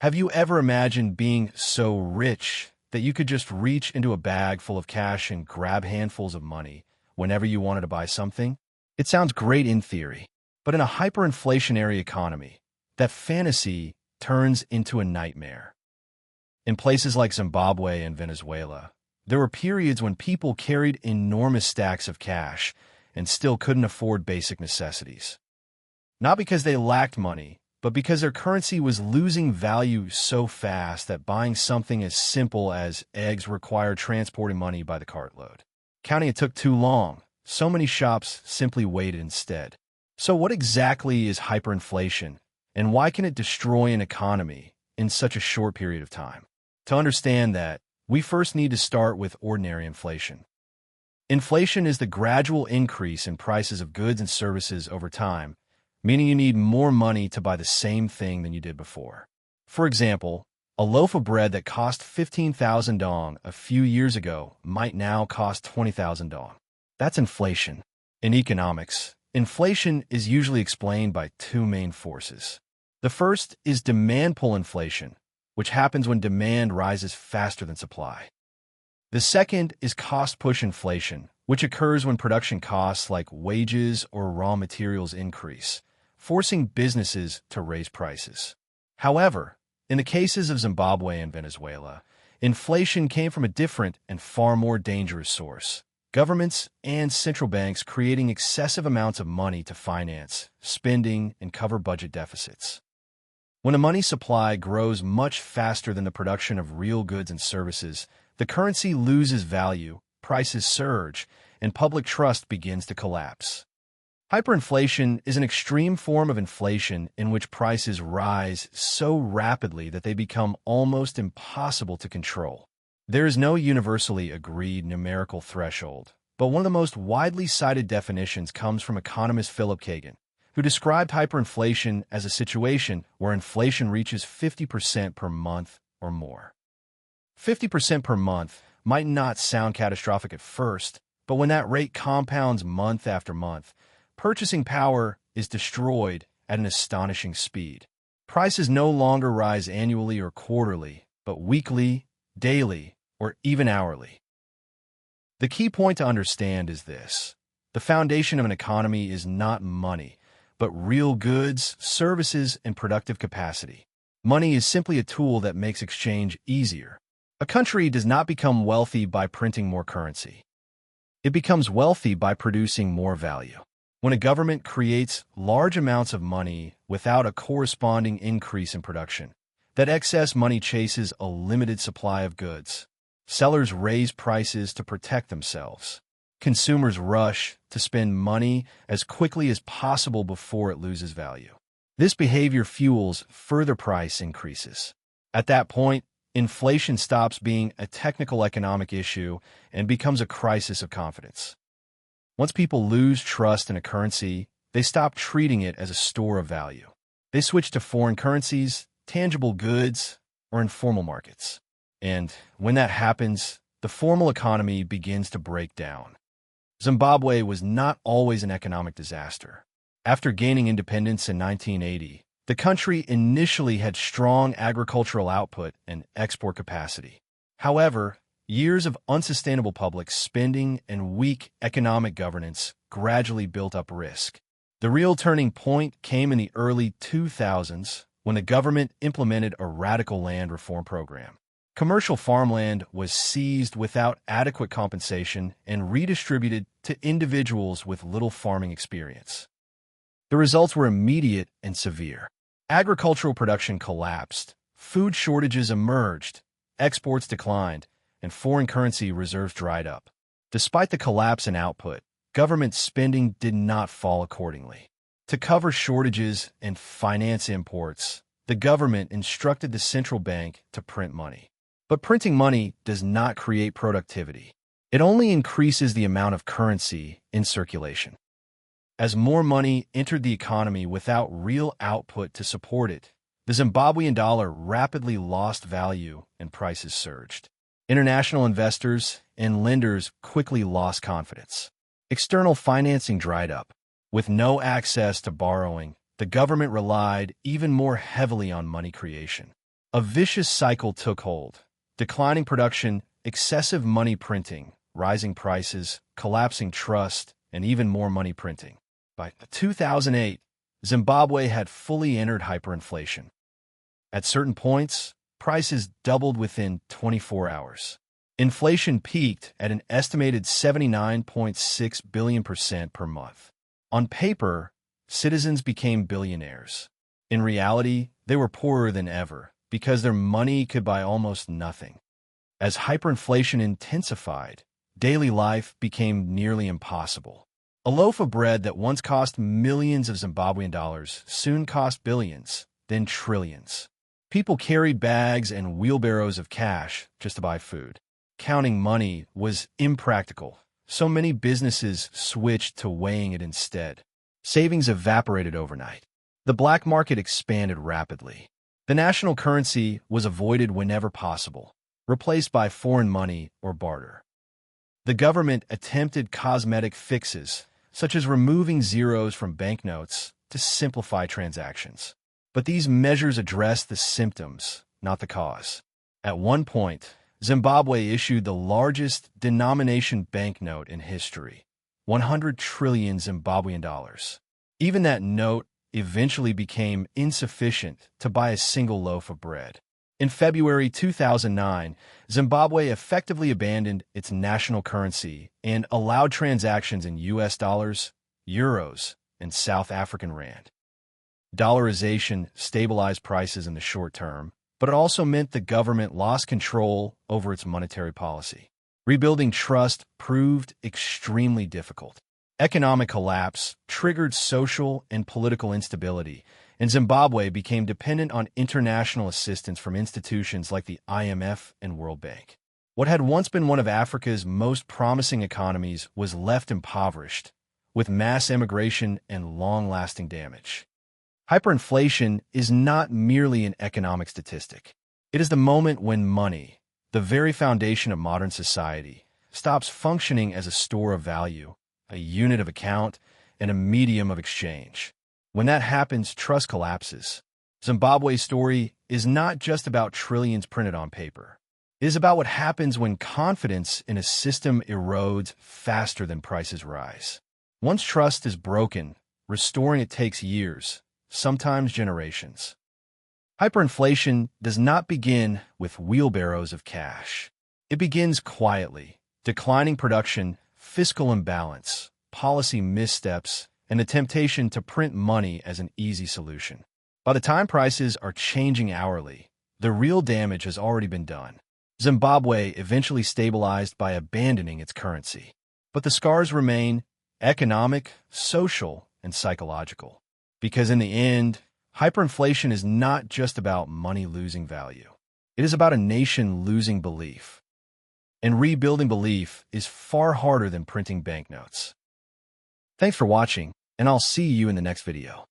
Have you ever imagined being so rich that you could just reach into a bag full of cash and grab handfuls of money whenever you wanted to buy something? It sounds great in theory, but in a hyperinflationary economy, that fantasy turns into a nightmare. In places like Zimbabwe and Venezuela, there were periods when people carried enormous stacks of cash and still couldn't afford basic necessities. Not because they lacked money, but because their currency was losing value so fast that buying something as simple as eggs required transporting money by the cartload. Counting it took too long. So many shops simply waited instead. So what exactly is hyperinflation, and why can it destroy an economy in such a short period of time? To understand that, we first need to start with ordinary inflation. Inflation is the gradual increase in prices of goods and services over time, meaning you need more money to buy the same thing than you did before. For example, a loaf of bread that cost 15,000 dong a few years ago might now cost 20,000 dong. That's inflation. In economics, inflation is usually explained by two main forces. The first is demand pull inflation, which happens when demand rises faster than supply. The second is cost push inflation, which occurs when production costs like wages or raw materials increase, forcing businesses to raise prices. However, in the cases of Zimbabwe and Venezuela, inflation came from a different and far more dangerous source: governments and central banks creating excessive amounts of money to finance spending and cover budget deficits. When a money supply grows much faster than the production of real goods and services, the currency loses value, prices surge, and public trust begins to collapse. Hyperinflation is an extreme form of inflation in which prices rise so rapidly that they become almost impossible to control. There is no universally agreed numerical threshold, but one of the most widely cited definitions comes from economist Philip Kagan, who described hyperinflation as a situation where inflation reaches 50% per month or more. 50% per month might not sound catastrophic at first, but when that rate compounds month after month, purchasing power is destroyed at an astonishing speed. Prices no longer rise annually or quarterly, but weekly, daily, or even hourly. The key point to understand is this: the foundation of an economy is not money, but real goods, services, and productive capacity. Money is simply a tool that makes exchange easier. A country does not become wealthy by printing more currency. It becomes wealthy by producing more value. When a government creates large amounts of money without a corresponding increase in production, that excess money chases a limited supply of goods. Sellers raise prices to protect themselves. Consumers rush to spend money as quickly as possible before it loses value. This behavior fuels further price increases. At that point, inflation stops being a technical economic issue and becomes a crisis of confidence. Once people lose trust in a currency, they stop treating it as a store of value. They switch to foreign currencies, tangible goods, or informal markets. And when that happens, the formal economy begins to break down. Zimbabwe was not always an economic disaster. After gaining independence in 1980, the country initially had strong agricultural output and export capacity. However, years of unsustainable public spending and weak economic governance gradually built up risk. The real turning point came in the early 2000s when the government implemented a radical land reform program. Commercial farmland was seized without adequate compensation and redistributed to individuals with little farming experience. The results were immediate and severe. Agricultural production collapsed, food shortages emerged, exports declined, and foreign currency reserves dried up. Despite the collapse in output, government spending did not fall accordingly. To cover shortages and finance imports, the government instructed the central bank to print money. But printing money does not create productivity. It only increases the amount of currency in circulation. As more money entered the economy without real output to support it, the Zimbabwean dollar rapidly lost value and prices surged. International investors and lenders quickly lost confidence. External financing dried up. With no access to borrowing, the government relied even more heavily on money creation. A vicious cycle took hold. Declining production, excessive money printing, rising prices, collapsing trust, and even more money printing. By 2008, Zimbabwe had fully entered hyperinflation. At certain points, prices doubled within 24 hours. Inflation peaked at an estimated 79.6 billion% per month. On paper, citizens became billionaires. In reality, they were poorer than ever because their money could buy almost nothing. As hyperinflation intensified, daily life became nearly impossible. A loaf of bread that once cost millions of Zimbabwean dollars soon cost billions, then trillions. People carried bags and wheelbarrows of cash just to buy food. Counting money was impractical, so many businesses switched to weighing it instead. Savings evaporated overnight. The black market expanded rapidly. The national currency was avoided whenever possible, replaced by foreign money or barter. The government attempted cosmetic fixes, such as removing zeros from banknotes to simplify transactions. But these measures addressed the symptoms, not the cause. At one point, Zimbabwe issued the largest denomination banknote in history, 100 trillion Zimbabwean dollars. Even that note eventually became insufficient to buy a single loaf of bread. In February 2009, Zimbabwe effectively abandoned its national currency and allowed transactions in US dollars, euros, and South African rand. Dollarization stabilized prices in the short term, but it also meant the government lost control over its monetary policy. Rebuilding trust proved extremely difficult. Economic collapse triggered social and political instability, and Zimbabwe became dependent on international assistance from institutions like the IMF and World Bank. What had once been one of Africa's most promising economies was left impoverished, with mass immigration and long-lasting damage. Hyperinflation is not merely an economic statistic. It is the moment when money, the very foundation of modern society, stops functioning as a store of value, a unit of account, and a medium of exchange. When that happens, trust collapses. Zimbabwe's story is not just about trillions printed on paper. It is about what happens when confidence in a system erodes faster than prices rise. Once trust is broken, restoring it takes years, sometimes generations. Hyperinflation does not begin with wheelbarrows of cash. It begins quietly. Declining production, fiscal imbalance, policy missteps, and the temptation to print money as an easy solution. By the time prices are changing hourly, the real damage has already been done. Zimbabwe eventually stabilized by abandoning its currency. But the scars remain economic, social, and psychological. Because in the end, hyperinflation is not just about money losing value. It is about a nation losing belief. And rebuilding belief is far harder than printing banknotes. Thanks for watching, and I'll see you in the next video.